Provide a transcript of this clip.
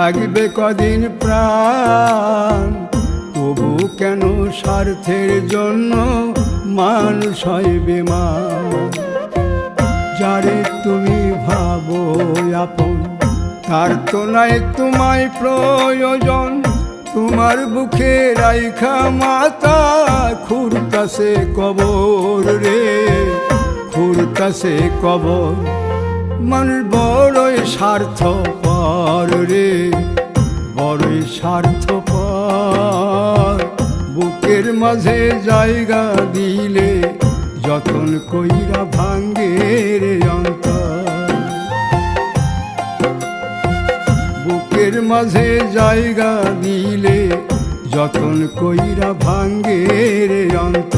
থাকবে কদিন প্রাণ, তবু কেন স্বার্থের জন্য মানুষ হয় বেমান। যারে তুমি ভাবো আপন, তার তো নাই তোমায় প্রয়োজন। তোমার বুকে রাইখা মাতা খুঁড়তাছে কবর রে, খুঁড়তাছে কবর। মানুষ বড়ই স্বার্থপর রে, বড়ই স্বার্থপর। বুকের মাঝে জায়গা দিলে যতন কইরা ভাঙ্গে রে অন্তর। বুকের মাঝে জায়গা দিলে যতন কইরা ভাঙ্গে রে অন্তর।